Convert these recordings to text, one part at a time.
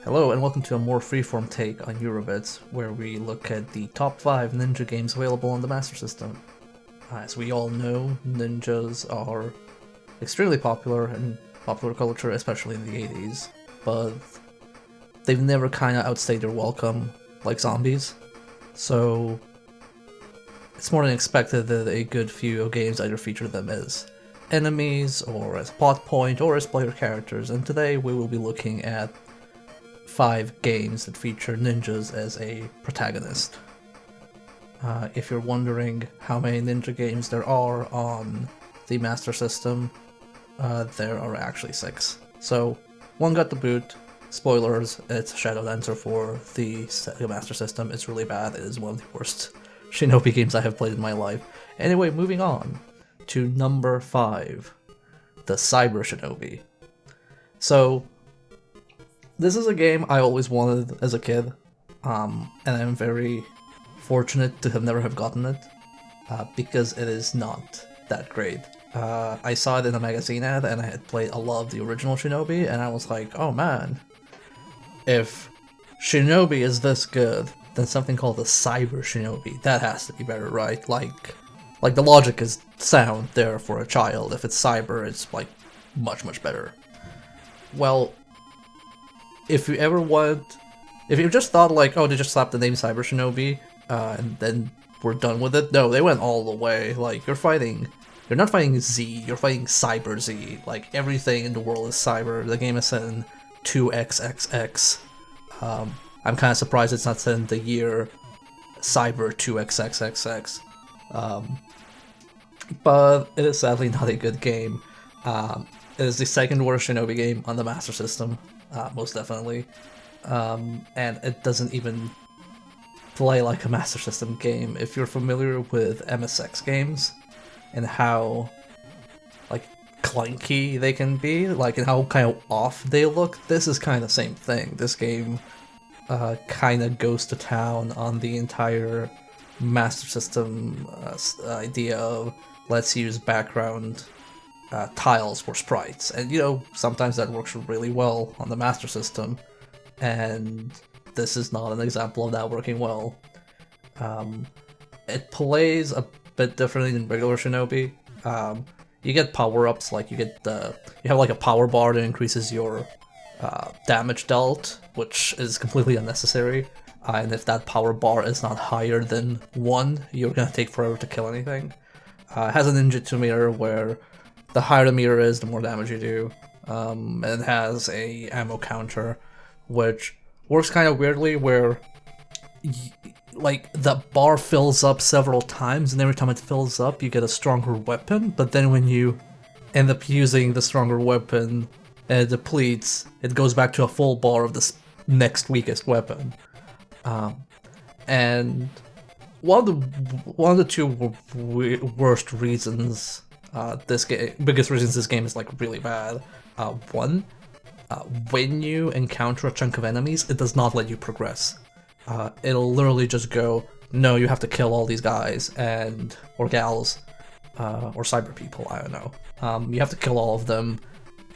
Hello and welcome to a more freeform take on Eurobits, where we look at the top 5 ninja games available on the Master System. As we all know, ninjas are extremely popular in popular culture, especially in the 80s, but they've never kinda outstayed their welcome like zombies, so it's more than expected that a good few games either feature them as enemies, or as plot point, or as player characters, and today we will be looking at 5 games that feature ninjas as a protagonist. If you're wondering how many ninja games there are on the Master System, there are actually 6. So, one got the boot. Spoilers, it's Shadow Dancer for the Sega Master System. It's really bad. It is one of the worst Shinobi games I have played in my life. Anyway, moving on to number 5, the Cyber Shinobi. So, this is a game I always wanted as a kid, and I'm very fortunate to never have gotten it, because it is not that great. I saw it in a magazine ad, and I had played a lot of the original Shinobi, and I was like, oh man, if Shinobi is this good, then something called the Cyber Shinobi, that has to be better, right? Like the logic is sound there for a child. If it's cyber, it's like much better. Well, if you just thought like, oh, they just slapped the name Cyber Shinobi, and then we're done with it. No, they went all the way. Like, you're not fighting Z, you're fighting Cyber Z. Like, everything in the world is cyber. The game is set in 2XXX. I'm kind of surprised it's not set in the year Cyber 2XXXX. But it is sadly not a good game. It is the second worst Shinobi game on the Master System. Most definitely, and it doesn't even play like a Master System game. If you're familiar with MSX games and how like clunky they can be, like, and how kind of off they look, this is kind of the same thing. This game kind of goes to town on the entire Master System idea of let's use background tiles for sprites, and you know, sometimes that works really well on the Master System, and this is not an example of that working well. It plays a bit differently than regular Shinobi. You get power-ups, like you have like a power bar that increases your damage dealt, which is completely unnecessary, and if that power bar is not higher than 1, you're gonna take forever to kill anything. It has a ninjutsu meter where the higher the meter is, the more damage you do. And it has a ammo counter, which works kind of weirdly, where like the bar fills up several times, and every time it fills up, you get a stronger weapon. But then when you end up using the stronger weapon and it depletes, it goes back to a full bar of the next weakest weapon. And one of the two worst reasons. Biggest reasons this game is like really bad. One, when you encounter a chunk of enemies, it does not let you progress. It'll literally just go, no, you have to kill all these guys or gals, or cyber people, I don't know. You have to kill all of them,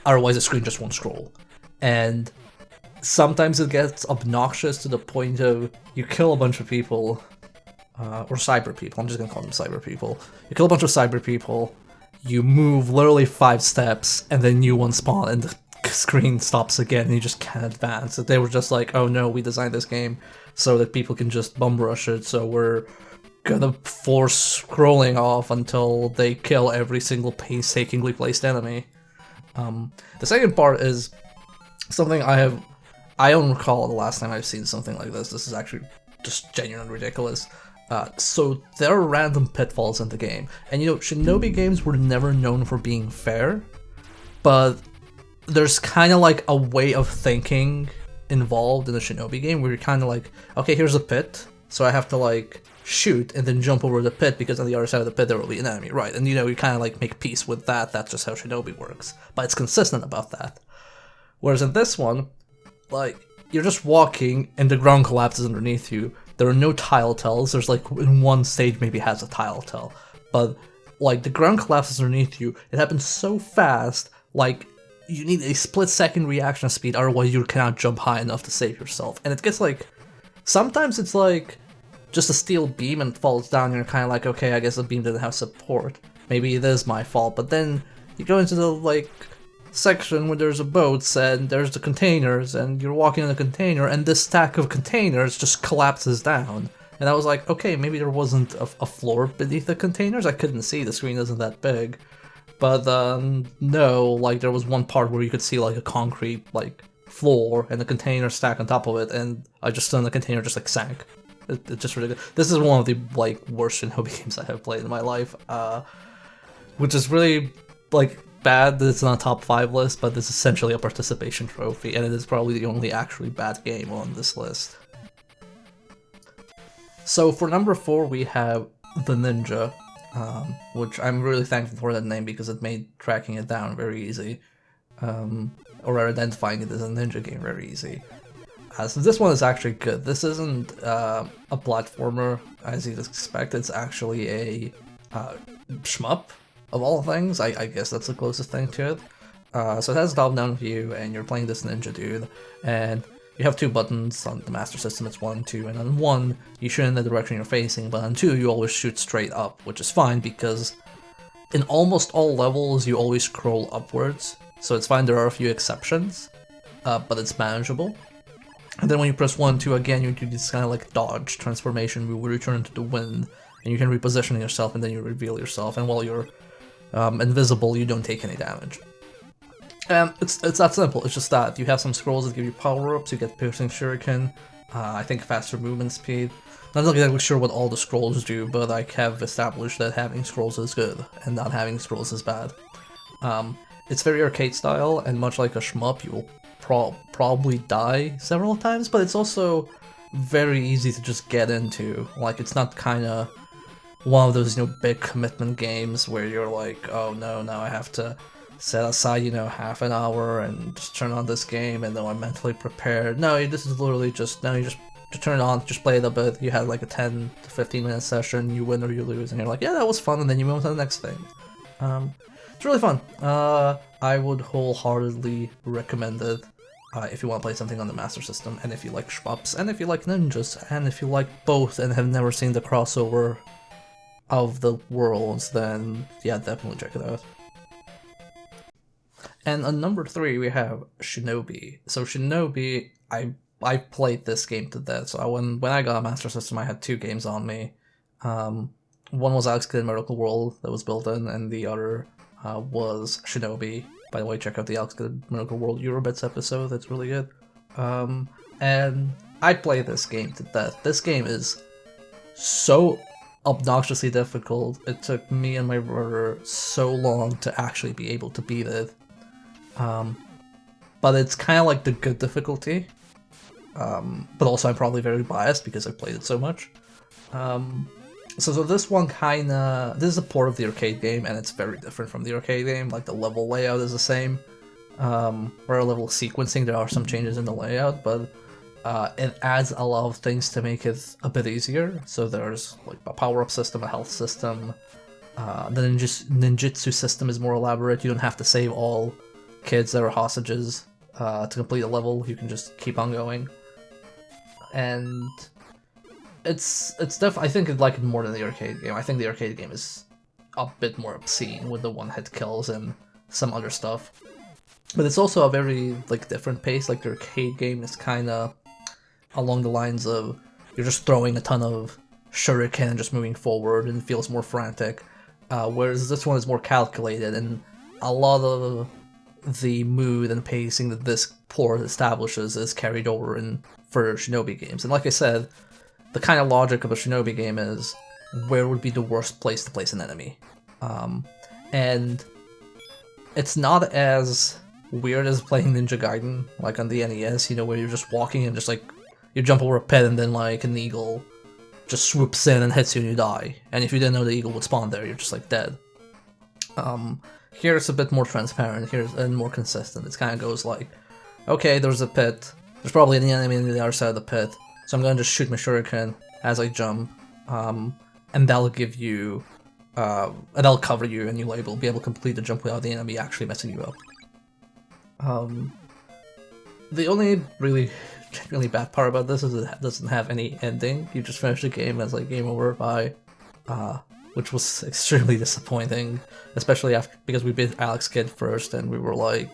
otherwise the screen just won't scroll. And sometimes it gets obnoxious to the point of you kill a bunch of people, or cyber people, I'm just gonna call them cyber people. You kill a bunch of cyber people, you move literally 5 steps, and then new ones spawn, and the screen stops again, and you just can't advance. They were just like, oh no, we designed this game so that people can just bum rush it, so we're gonna force scrolling off until they kill every single painstakingly placed enemy. The second part is something I don't recall the last time I've seen something like this. This is actually just genuinely ridiculous. So there are random pitfalls in the game, and you know, Shinobi games were never known for being fair, but there's kind of like a way of thinking involved in a Shinobi game where you're kind of like, okay, here's a pit, so I have to like shoot and then jump over the pit because on the other side of the pit there will be an enemy, right? And you know, you kind of like make peace with that. That's just how Shinobi works, but it's consistent about that. Whereas in this one, like, you're just walking and the ground collapses underneath you. There are no tile tells. There's like in one stage maybe has a tile tell, but like the ground collapses underneath you. It happens so fast, like you need a split-second reaction speed, otherwise you cannot jump high enough to save yourself. And it gets like, sometimes it's like just a steel beam and it falls down, and you're kind of like, okay, I guess the beam didn't have support. Maybe it is my fault. But then you go into the like section where there's a boats and there's the containers, and you're walking in a container, and this stack of containers just collapses down. And I was like, okay, maybe there wasn't a floor beneath the containers. I couldn't see. The screen isn't that big. But no, like there was one part where you could see like a concrete like floor and the container stacked on top of it, and I just the container just like sank. It just really good. This is one of the like worst Shinobi games I have played in my life, which is really like bad that it's on a top 5 list, but it's essentially a participation trophy, and it is probably the only actually bad game on this list. So for number 4 we have The Ninja. Which I'm really thankful for that name because it made tracking it down very easy, or identifying it as a ninja game very easy. So this one is actually good. This isn't a platformer as you'd expect. It's actually a shmup of all things. I guess that's the closest thing to it. So it has a top-down view, and you're playing this ninja dude, and you have 2 buttons on the Master System. It's 1 and 2, and on 1 you shoot in the direction you're facing, but on 2 you always shoot straight up, which is fine because in almost all levels you always scroll upwards, so it's fine. There are a few exceptions, but it's manageable. And then when you press 1 and 2 again, you do this kind of like dodge transformation move where you turn into the wind, and you can reposition yourself, and then you reveal yourself, and while you're invisible you don't take any damage. And it's that simple. It's just that you have some scrolls that give you power-ups. You get piercing shuriken, I think faster movement speed. Not exactly sure what all the scrolls do, but I have established that having scrolls is good and not having scrolls is bad. It's very arcade style, and much like a shmup, you will probably die several times, but it's also very easy to just get into. Like, it's not kind of one of those, big commitment games where you're like, oh no, now I have to set aside, half an hour and just turn on this game and then I'm mentally prepared. No, this is literally just, you just turn it on, just play it a bit. You had like a 10 to 15 minute session, you win or you lose, and you're like, yeah, that was fun, and then you move on to the next thing. It's really fun. I would wholeheartedly recommend it if you want to play something on the Master System, and if you like shmups, and if you like ninjas, and if you like both and have never seen the crossover of the worlds, then yeah, definitely check it out. And on number 3 we have Shinobi. So Shinobi, I played this game to death. So when I got a Master System, I had 2 games on me. One was Alex Kidd Miracle World that was built in, and the other was Shinobi. By the way, check out the Alex Kidd Miracle World Eurobits episode, that's really good. And I played this game to death. This game is so obnoxiously difficult. It took me and my brother so long to actually be able to beat it. But it's kind of like the good difficulty, but also I'm probably very biased because I played it so much. So this one this is a port of the arcade game, and it's very different from the arcade game. Like, the level layout is the same, or a level sequencing, there are some changes in the layout, but it adds a lot of things to make it a bit easier. So there's like a power-up system, a health system, the ninjutsu system is more elaborate. You don't have to save all kids that are hostages to complete a level. You can just keep on going, and it's I think I like it more than the arcade game. I think the arcade game is a bit more obscene with the one-hit kills and some other stuff, but it's also a very different pace. Like, the arcade game is kind of along the lines of you're just throwing a ton of shuriken and just moving forward, and it feels more frantic, whereas this one is more calculated, and a lot of the mood and pacing that this port establishes is carried over in for Shinobi games. And like I said, the kind of logic of a Shinobi game is where would be the worst place to place an enemy. And it's not as weird as playing Ninja Gaiden, like on the NES, where you're just walking and just you jump over a pit and then an eagle just swoops in and hits you and you die. And if you didn't know the eagle would spawn there, you're just dead. Here it's a bit more transparent, and more consistent. It kind of goes okay, there's a pit, there's probably an enemy on the other side of the pit, so I'm going to just shoot my shuriken as I jump, and that'll give you, and that'll cover you, and you'll be able to complete the jump without the enemy actually messing you up. Um, the only really bad part about this is it doesn't have any ending. You just finish the game as like game over, bye, which was extremely disappointing, especially after because we beat Alex Kidd first, and we were like,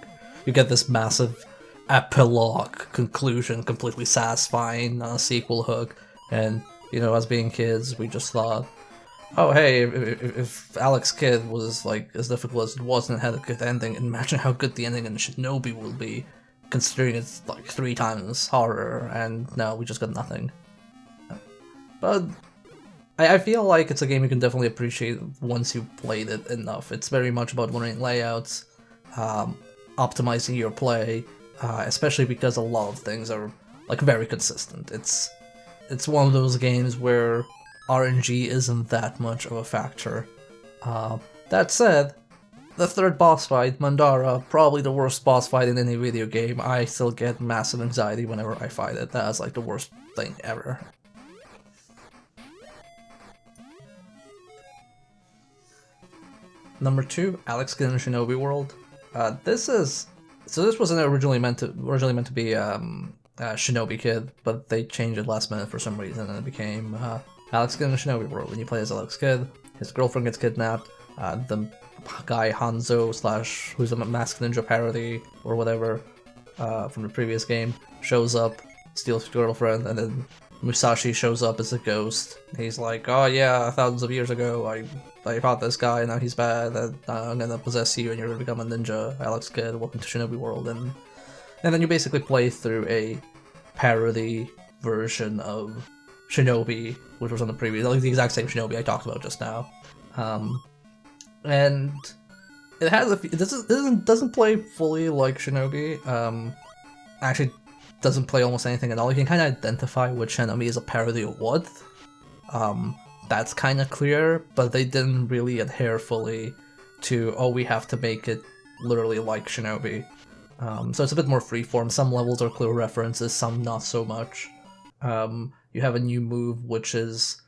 you get this massive epilogue conclusion, completely satisfying on a sequel hook, and you know, as being kids, we just thought, oh hey, if Alex Kidd was like as difficult as it was and had a good ending, imagine how good the ending in Shinobi will be, considering it's like 3 times harder, and no, we just got nothing. But I feel like it's a game you can definitely appreciate once you played it enough. It's very much about learning layouts, optimizing your play, especially because a lot of things are like very consistent. It's one of those games where RNG isn't that much of a factor. That said, the 3rd boss fight, Mandara, probably the worst boss fight in any video game. I still get massive anxiety whenever I fight it. That is like the worst thing ever. Number 2, Alex Kidd in Shinobi World. This wasn't originally meant to be Shinobi Kid, but they changed it last minute for some reason, and it became Alex Kidd in Shinobi World. When you play as Alex Kidd, his girlfriend gets kidnapped. The guy Hanzo / who's a Masked Ninja parody or whatever from the previous game shows up, steals his girlfriend, and then Musashi shows up as a ghost. He's like, oh yeah, thousands of years ago I fought this guy, and now he's bad, and I'm gonna possess you and you're gonna become a ninja, Alex Kidd, welcome to Shinobi World, and then you basically play through a parody version of Shinobi, which was on the previous, like the exact same Shinobi I talked about just now. And it has it doesn't play fully like Shinobi. Actually doesn't play almost anything at all. You can kind of identify which enemy is a parody of what. That's kind of clear, but they didn't really adhere fully to, oh, we have to make it literally like Shinobi. So it's a bit more freeform. Some levels are clear references, some not so much. You have a new move, which is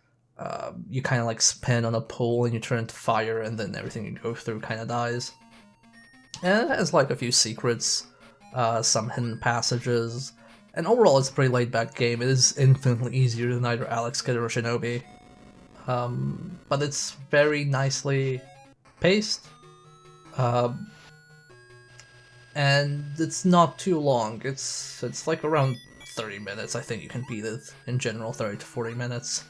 you kind of like spin on a pole and you turn into fire, and then everything you go through kind of dies. And it has like a few secrets, some hidden passages, and overall it's a pretty laid-back game. It is infinitely easier than either Alex Kidd or Shinobi. But it's very nicely paced, and it's not too long. It's like around 30 minutes. I think you can beat it in general, 30 to 40 minutes.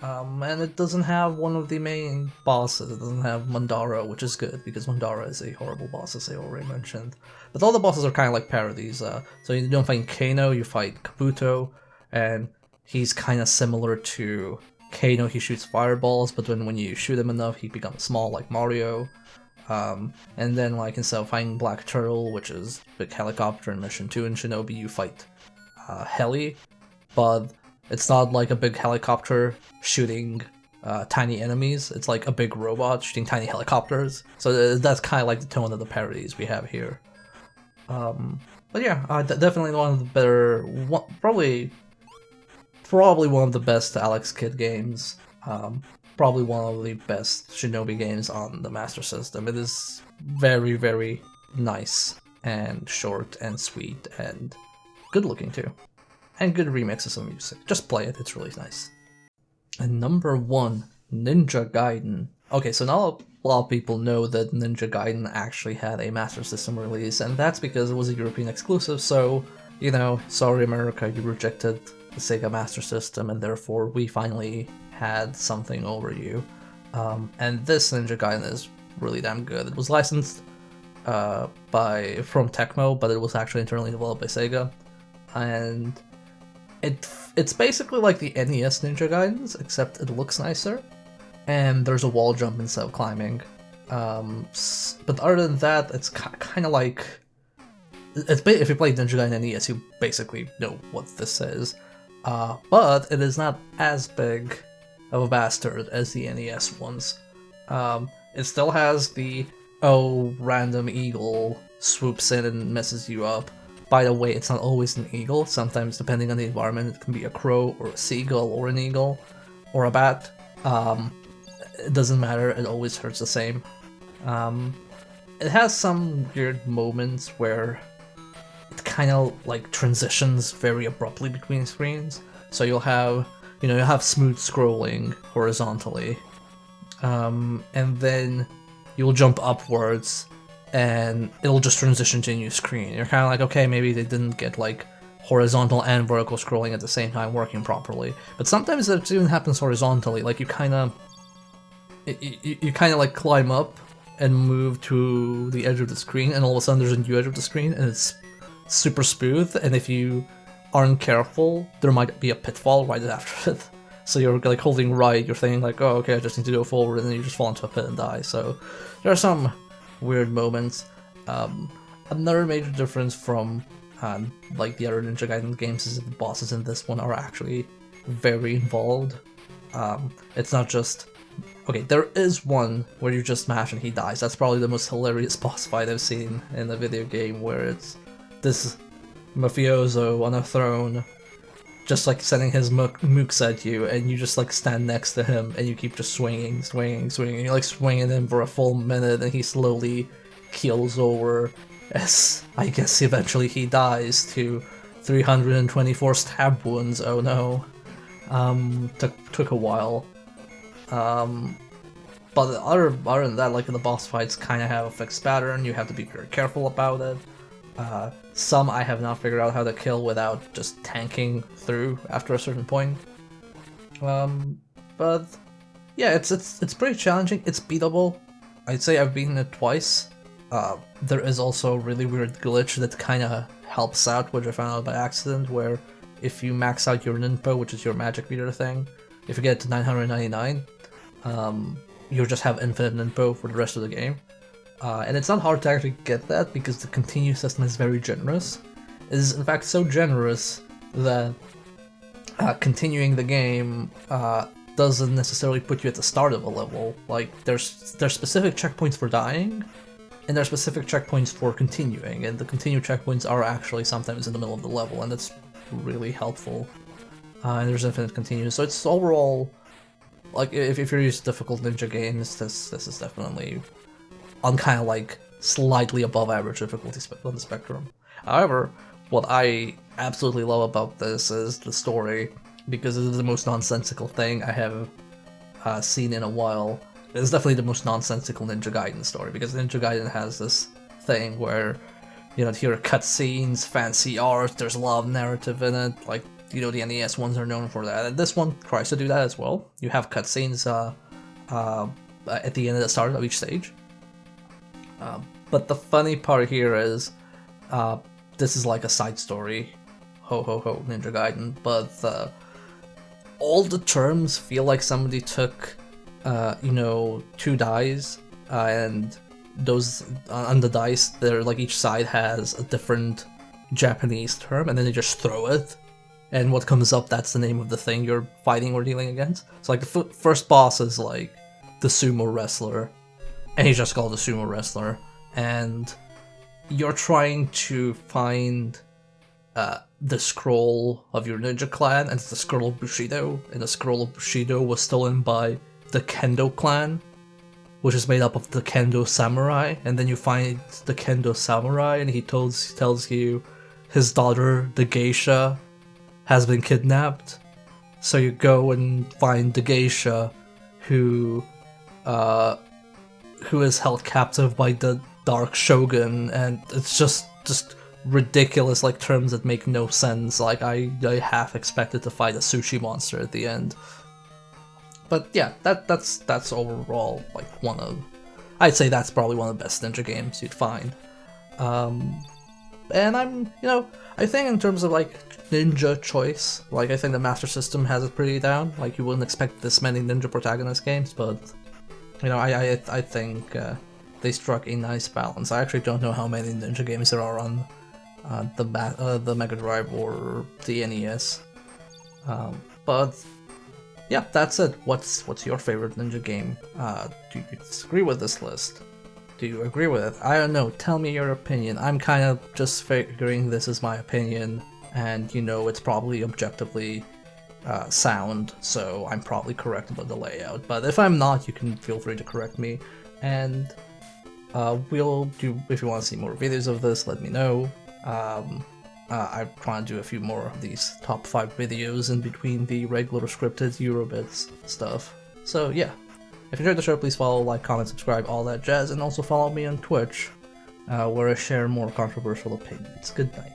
And it doesn't have one of the main bosses. It doesn't have Mandara, which is good, because Mandara is a horrible boss, as I already mentioned. But all the bosses are kind of like parodies. So you don't fight Kano, you fight Kabuto, and he's kind of similar to Kano. He shoots fireballs, but when you shoot him enough, he becomes small like Mario. And then, like, instead of fighting Black Turtle, which is big helicopter in Mission 2 in Shinobi, you fight Heli, but it's not like a big helicopter shooting tiny enemies. It's like a big robot shooting tiny helicopters. So that's kind of like the tone of the parodies we have here. But yeah, definitely one of the better, probably one of the best Alex Kidd games. Probably one of the best Shinobi games on the Master System. It is very, very nice and short and sweet and good looking too. And good remixes of music. Just play it, it's really nice. And number 1, Ninja Gaiden. Okay, so now a lot of people know that Ninja Gaiden actually had a Master System release, and that's because it was a European exclusive, so, you know, sorry America, you rejected the Sega Master System, and therefore we finally had something over you. And this Ninja Gaiden is really damn good. It was licensed from Tecmo, but it was actually internally developed by Sega, and it's basically like the NES Ninja Gaidens, except it looks nicer, and there's a wall jump instead of climbing. But other than that, it's kind of like, if you play Ninja Gaiden NES, you basically know what this is. But it is not as big of a bastard as the NES ones. It still has the, oh, random eagle swoops in and messes you up. By the way, it's not always an eagle. Sometimes, depending on the environment, it can be a crow or a seagull or an eagle or a bat. It doesn't matter, it always hurts the same. it has some weird moments where it kind of like transitions very abruptly between screens. So you'll have, you'll have smooth scrolling horizontally, and then you'll jump upwards, and it'll just transition to a new screen. You're kind of like, okay, maybe they didn't get like horizontal and vertical scrolling at the same time working properly. But sometimes it even happens horizontally. Like you kind of like climb up and move to the edge of the screen, and all of a sudden there's a new edge of the screen, and it's super smooth. And if you aren't careful, there might be a pitfall right after it. So you're like holding right, you're thinking like, oh, okay, I just need to go forward, and then you just fall into a pit and die. So there are some weird moments. Another major difference from like the other Ninja Gaiden games is that the bosses in this one are actually very involved. It's not just, okay, there is one where you just smash and he dies. That's probably the most hilarious boss fight I've seen in a video game, where it's this mafioso on a throne just like sending his mooks at you, and you just like stand next to him and you keep just swinging. You're like swinging him for a full minute, and he slowly keels over as I guess eventually he dies to 324 stab wounds. Oh no. Took a while. But other than that, like the boss fights kind of have a fixed pattern. You have to be very careful about it. Some I have not figured out how to kill without just tanking through after a certain point. But yeah, it's pretty challenging. It's beatable. I'd say I've beaten it twice. There is also a really weird glitch that kind of helps out, which I found out by accident, where if you max out your ninpo, which is your magic meter thing, if you get it to 999, you'll just have infinite ninpo for the rest of the game. And it's not hard to actually get that because the continue system is very generous. It is in fact so generous that continuing the game doesn't necessarily put you at the start of a level. Like there's specific checkpoints for dying, and there are specific checkpoints for continuing, and the continue checkpoints are actually sometimes in the middle of the level, and that's really helpful. And there's infinite continue, so it's overall, like, if you're used to difficult ninja games, this is definitely on kind of like slightly above average difficulty on the spectrum. However, what I absolutely love about this is the story, because it is the most nonsensical thing I have seen in a while. It's definitely the most nonsensical Ninja Gaiden story, because Ninja Gaiden has this thing where, here are cutscenes, fancy art, there's a lot of narrative in it, like, the NES ones are known for that, and this one tries to do that as well. You have cutscenes at the end of the start of each stage. But the funny part here is, this is like a side story, ho ho ho, Ninja Gaiden, but all the terms feel like somebody took, 2 dice, and those, on the dice, they're like each side has a different Japanese term, and then they just throw it, and what comes up, that's the name of the thing you're fighting or dealing against. So like the first boss is like the sumo wrestler, and he's just called the sumo wrestler, and you're trying to find the scroll of your ninja clan, and it's the scroll of Bushido, and the scroll of Bushido was stolen by the Kendo clan, which is made up of the Kendo samurai, and then you find the Kendo samurai, and he tells you his daughter, the geisha, has been kidnapped. So you go and find the geisha, who is held captive by the Dark Shogun, and it's just ridiculous, like, terms that make no sense. Like, I half expected to fight a sushi monster at the end. But yeah, that's overall, like, I'd say that's probably one of the best ninja games you'd find. And I think in terms of, like, ninja choice, like, I think the Master System has it pretty down. Like, you wouldn't expect this many ninja protagonist games, but, I think they struck a nice balance. I actually don't know how many ninja games there are on the Mega Drive or the NES. But yeah, that's it. What's your favorite ninja game? Do you disagree with this list? Do you agree with it? I don't know. Tell me your opinion. I'm kind of just figuring this is my opinion, and it's probably objectively sound, so I'm probably correct about the layout. But if I'm not, you can feel free to correct me. And We'll do, if you want to see more videos of this, let me know. I'm trying to do a few more of these top 5 videos in between the regular scripted Eurobits stuff. So yeah, if you enjoyed the show, please follow, like, comment, subscribe, all that jazz, and also follow me on Twitch, where I share more controversial opinions. Good night.